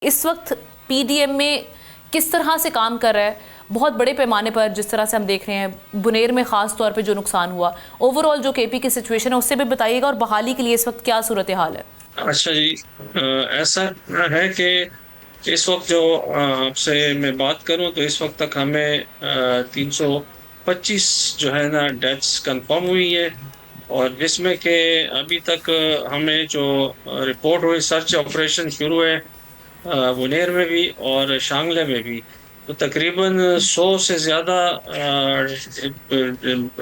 اس وقت P D M میں کس طرح سے کام کر رہا ہے؟ بہت بڑے پیمانے پر جس طرح سے ہم دیکھ رہے ہیں بنیر میں خاص طور پہ جو نقصان ہوا، اوورآل جو کے پی کی سچویشن ہے اس سے بھی بتائیے گا، اور بحالی کے لیے اس وقت کیا صورتحال ہے؟ اچھا جی، ایسا ہے کہ اس وقت جو آپ سے میں بات کروں تو اس وقت تک ہمیں 325 جو ہے نا ڈیتھس کنفرم ہوئی ہے، اور جس میں کہ ابھی تک ہمیں جو رپورٹ ہوئی، سرچ آپریشن شروع ہے بنیر میں بھی اور شانگلے میں بھی، تو تقریباً 100 سے زیادہ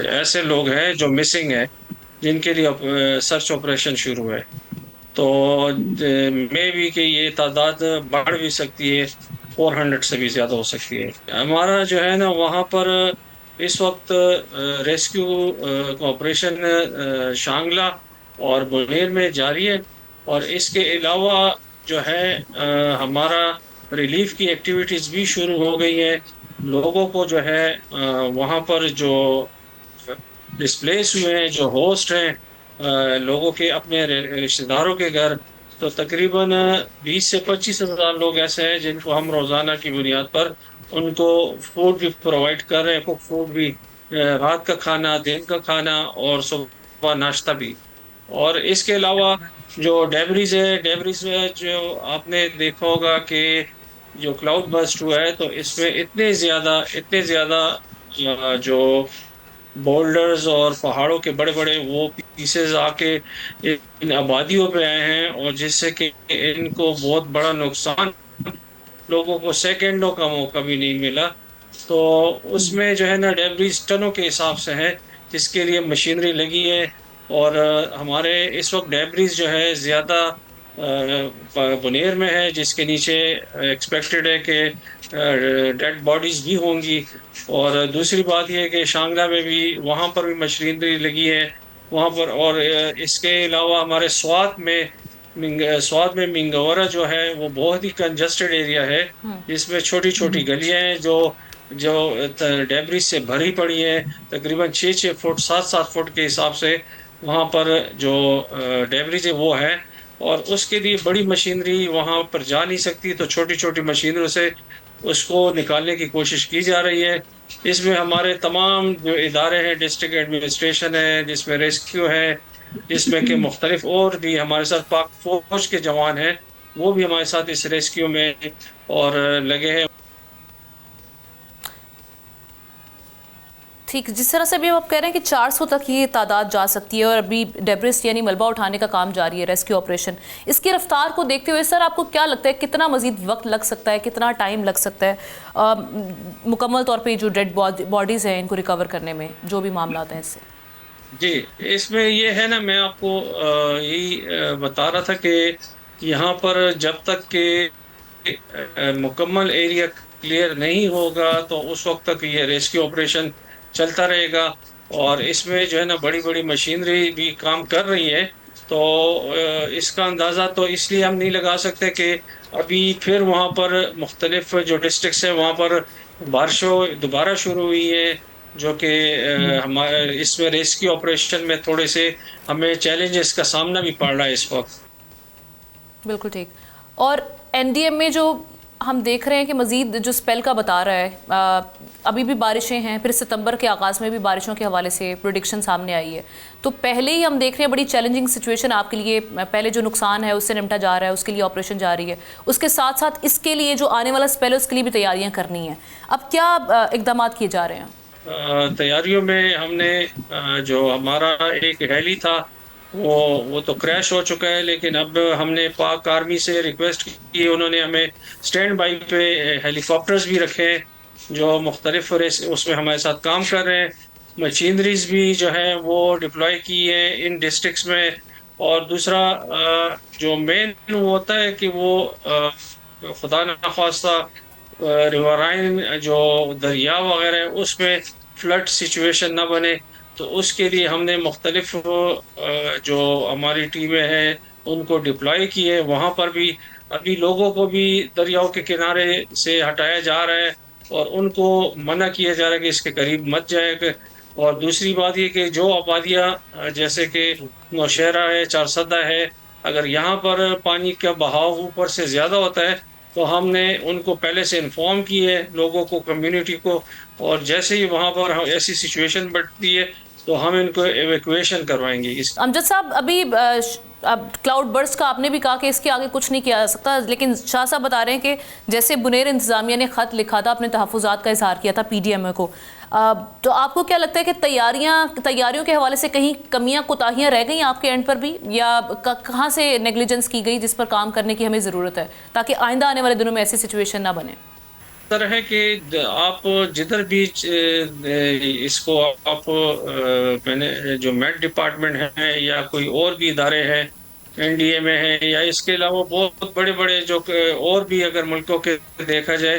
ایسے لوگ ہیں جو مسنگ ہیں، جن کے لیے سرچ آپریشن شروع ہے۔ تو میں بھی کہ یہ تعداد بڑھ بھی سکتی ہے، 400 سے بھی زیادہ ہو سکتی ہے۔ ہمارا جو ہے نا وہاں پر اس وقت ریسکیو آپریشن شانگلہ اور بنیر میں جاری ہے، اور اس کے علاوہ جو ہے ہمارا ریلیف کی ایکٹیویٹیز بھی شروع ہو گئی ہیں۔ لوگوں کو جو ہے وہاں پر جو ڈسپلیس ہوئے ہیں، جو ہوسٹ ہیں لوگوں کے اپنے رشتہ داروں کے گھر، تو تقریباً 20 سے 25 ہزار لوگ ایسے ہیں جن کو ہم روزانہ کی بنیاد پر ان کو فوڈ بھی پرووائڈ کر رہے ہیں، کوک فوڈ بھی، رات کا کھانا، دن کا کھانا اور صبح ناشتہ بھی۔ اور اس کے علاوہ جو ڈیبریز ہے، ڈیبریز میں جو آپ نے دیکھا ہوگا کہ جو کلاؤڈ برسٹ ہوا ہے، تو اس میں اتنے زیادہ جو بولڈرز اور پہاڑوں کے بڑے بڑے وہ پیسز آ کے ان آبادیوں پہ آئے ہیں، اور جس سے کہ ان کو بہت بڑا نقصان، لوگوں کو سیکنڈوں کا موقع بھی نہیں ملا۔ تو اس میں جو ہے نا ڈیبریز ٹنوں کے حساب سے ہے، جس کے لیے مشینری لگی ہے، اور ہمارے اس وقت ڈیبریز جو ہے زیادہ بنیر میں ہے، جس کے نیچے ایکسپیکٹڈ ہے کہ ڈیڈ باڈیز بھی ہوں گی۔ اور دوسری بات یہ ہے کہ شانگلہ میں بھی، وہاں پر بھی مشینری لگی ہے وہاں پر۔ اور اس کے علاوہ ہمارے سوات میں منگورا جو ہے وہ بہت ہی کنجسٹڈ ایریا ہے، جس میں چھوٹی چھوٹی گلیاں ہیں جو ڈیبریز سے بھری پڑی ہیں، تقریباً 6 فٹ 7 فٹ کے حساب سے وہاں پر جو ڈیبریز ہے وہ ہے، اور اس کے لیے بڑی مشینری وہاں پر جا نہیں سکتی، تو چھوٹی چھوٹی مشینریوں سے اس کو نکالنے کی کوشش کی جا رہی ہے۔ اس میں ہمارے تمام جو ادارے ہیں، ڈسٹرکٹ ایڈمنسٹریشن ہے، جس میں ریسکیو ہے، جس میں کہ مختلف اور بھی ہمارے ساتھ پاک فوج کے جوان ہیں، وہ بھی ہمارے ساتھ اس ریسکیو میں اور لگے ہیں۔ ٹھیک، جس طرح سے ابھی آپ کہہ رہے ہیں کہ 400 تک یہ تعداد جا سکتی ہے، اور ابھی ڈیبریز یعنی ملبہ اٹھانے کا کام جاری ہے، ریسکیو آپریشن، اس کی رفتار کو دیکھتے ہوئے سر آپ کو کیا لگتا ہے کتنا مزید وقت لگ سکتا ہے، کتنا ٹائم لگ سکتا ہے مکمل طور پہ جو ڈیڈ باڈیز ہیں ان کو ریکور کرنے میں، جو بھی معاملات ہیں اس سے؟ جی، اس میں یہ ہے نا، میں آپ کو یہی بتا رہا تھا کہ یہاں پر جب تک کہ مکمل ایریا کلیئر نہیں ہوگا تو اس وقت تک یہ ریسکیو آپریشن چلتا رہے گا، اور اس میں جو ہے نا بڑی بڑی مشینری بھی کام کر رہی ہے۔ تو اس کا اندازہ تو اس لیے ہم نہیں لگا سکتے کہ ابھی پھر وہاں پر مختلف جو ڈسٹرکٹس ہیں وہاں پر بارشوں دوبارہ شروع ہوئی ہے، جو کہ ہمارے اس میں ریسکیو آپریشن میں تھوڑے سے ہمیں چیلنجز کا سامنا بھی پڑ رہا ہے اس وقت۔ بالکل ٹھیک۔ اور این ڈی ایم میں جو ہم دیکھ رہے ہیں کہ مزید جو سپیل کا بتا رہا ہے، ابھی بھی بارشیں ہیں، پھر ستمبر کے آغاز میں بھی بارشوں کے حوالے سے پریڈکشن سامنے آئی ہے، تو پہلے ہی ہم دیکھ رہے ہیں بڑی چیلنجنگ سچویشن آپ کے لیے، پہلے جو نقصان ہے اس سے نمٹا جا رہا ہے، اس کے لیے آپریشن جاری ہے، اس کے ساتھ ساتھ اس کے لیے جو آنے والا سپیل ہے اس کے لیے بھی تیاریاں کرنی ہیں۔ اب کیا اقدامات کیے جا رہے ہیں؟ تیاریوں میں ہم نے جو ہمارا ایک ہیلی تھا وہ تو کریش ہو چکا ہے، لیکن اب ہم نے پاک آرمی سے ریکویسٹ کی، انہوں نے ہمیں اسٹینڈ بائی پہ ہیلی کاپٹرز بھی رکھے ہیں جو مختلف اس میں ہمارے ساتھ کام کر رہے ہیں۔ مشینریز بھی جو ہے وہ ڈپلوائے کی ہے ان ڈسٹرکٹس میں۔ اور دوسرا جو مین ہوتا ہے کہ وہ خدا نخواستہ ریورائن جو دریا وغیرہ ہے اس میں فلڈ سچویشن نہ بنے، تو اس کے لیے ہم نے مختلف جو ہماری ٹیمیں ہیں ان کو ڈپلوائے کی ہے۔ وہاں پر بھی ابھی لوگوں کو بھی دریاؤں کے کنارے سے ہٹایا جا رہا ہے، اور ان کو منع کیا جا رہا ہے کہ اس کے قریب مت جائے گا۔ اور دوسری بات یہ کہ جو آبادیاں جیسے کہ نوشہرہ ہے، چارسدہ ہے، اگر یہاں پر پانی کا بہاؤ اوپر سے زیادہ ہوتا ہے تو ہم نے ان کو پہلے سے انفارم کی ہے، لوگوں کو، کمیونٹی کو، اور جیسے ہی وہاں پر ایسی سچویشن بڑھتی ہے تو ہم ان کو ایویکویشن کروائیں گے. امجد صاحب، ابھی اب کلاؤڈ برسٹ کا آپ نے بھی کہا کہ اس کے آگے کچھ نہیں کیا جا سکتا، لیکن شاہ صاحب بتا رہے ہیں کہ جیسے بنیر انتظامیہ نے خط لکھا تھا، اپنے تحفظات کا اظہار کیا تھا پی ڈی ایم اے کو، تو آپ کو کیا لگتا ہے کہ تیاریوں کے حوالے سے کہیں کمیاں کوتاہیاں رہ گئیں آپ کے اینڈ پر بھی، یا کہاں سے نیگلیجنس کی گئی جس پر کام کرنے کی ہمیں ضرورت ہے تاکہ آئندہ آنے والے دنوں میں ایسی سچویشن نہ بنے؟ طرح ہے کہ آپ جدھر بھی اس کو آپ میں نے جو میٹ ڈپارٹمنٹ ہے یا کوئی اور بھی ادارے ہیں این ڈی اے میں ہے، یا اس کے علاوہ بہت بڑے بڑے جو اور بھی اگر ملکوں کے دیکھا جائے،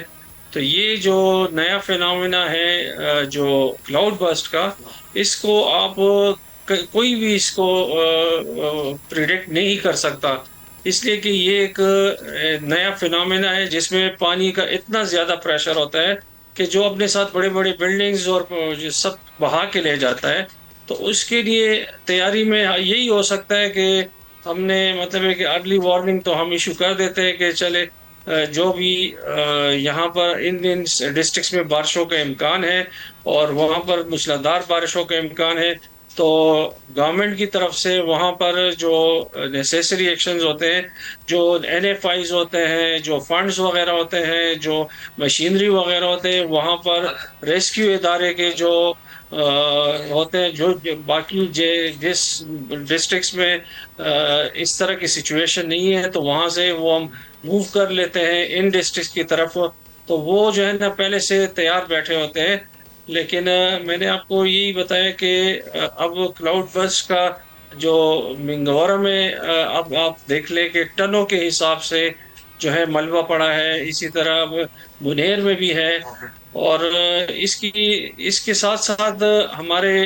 تو یہ جو نیا فینومینا ہے جو کلاؤڈ برسٹ کا، اس کو آپ کوئی بھی اس کو پریڈکٹ نہیں کر سکتا، اس لیے کہ یہ ایک نیا فینومینا ہے جس میں پانی کا اتنا زیادہ پریشر ہوتا ہے کہ جو اپنے ساتھ بڑے بڑے بلڈنگز اور سب بہا کے لے جاتا ہے. تو اس کے لیے تیاری میں یہی ہو سکتا ہے کہ ہم نے مطلب ہے کہ ارلی وارننگ تو ہم ایشو کر دیتے ہیں کہ چلے جو بھی یہاں پر ان ڈسٹرکٹس میں بارشوں کا امکان ہے اور وہاں پر موسلادھار بارشوں کا امکان ہے، تو گورنمنٹ کی طرف سے وہاں پر جو نیسیسری ایکشنز ہوتے ہیں، جو این ایف آئیز ہوتے ہیں، جو فنڈز وغیرہ ہوتے ہیں، جو مشینری وغیرہ ہوتے ہیں، وہاں پر ریسکیو ادارے کے جو ہوتے ہیں، جو باقی جس ڈسٹرکٹس میں اس طرح کی سچویشن نہیں ہے تو وہاں سے وہ ہم موو کر لیتے ہیں ان ڈسٹرکٹس کی طرف. تو وہ جو ہے نا پہلے سے تیار بیٹھے ہوتے ہیں. لیکن میں نے آپ کو یہی بتایا کہ اب کلاؤڈ برسٹ کا جو منگورا میں اب آپ دیکھ لیں کہ ٹنوں کے حساب سے جو ہے ملبہ پڑا ہے، اسی طرح بنیر میں بھی ہے، اور اس کے ساتھ ساتھ ہمارے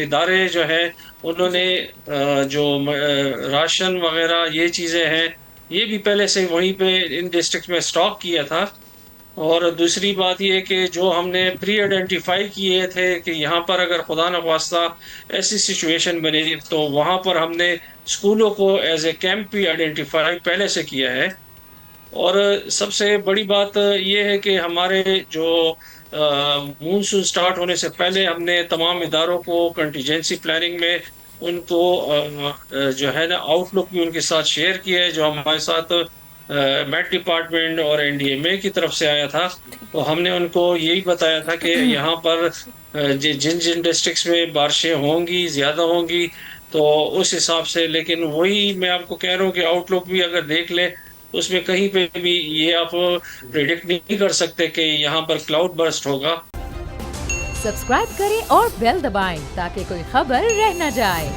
ادارے جو ہے انہوں نے جو راشن وغیرہ یہ چیزیں ہیں یہ بھی پہلے سے وہیں پہ ان ڈسٹرکٹ میں اسٹاک کیا تھا. اور دوسری بات یہ کہ جو ہم نے پری آئیڈینٹیفائی کیے تھے کہ یہاں پر اگر خدا نخواستہ ایسی سچویشن بنے گی تو وہاں پر ہم نے اسکولوں کو ایز اے کیمپ بھی آئیڈینٹیفائی پہلے سے کیا ہے. اور سب سے بڑی بات یہ ہے کہ ہمارے جو مونسون سٹارٹ ہونے سے پہلے ہم نے تمام اداروں کو کنٹیجنسی پلاننگ میں ان کو جو ہے نا آؤٹ لک بھی ان کے ساتھ شیئر کیا ہے، جو ہمارے ساتھ میٹ ڈپارٹمنٹ اور این ڈی ایم اے کی طرف سے آیا تھا. تو ہم نے ان کو یہی بتایا تھا کہ یہاں پر جن ڈسٹرکٹس میں بارشیں ہوں گی، زیادہ ہوں گی، تو اس حساب سے. لیکن وہی میں آپ کو کہہ رہا ہوں کہ آؤٹ لک بھی اگر دیکھ لیں اس میں کہیں پہ بھی یہ آپ پریڈکٹ نہیں کر سکتے کہ یہاں پر کلاؤڈ برسٹ ہوگا. سبسکرائب کریں اور بیل دبائیں تاکہ کوئی خبر رہ نہ جائے.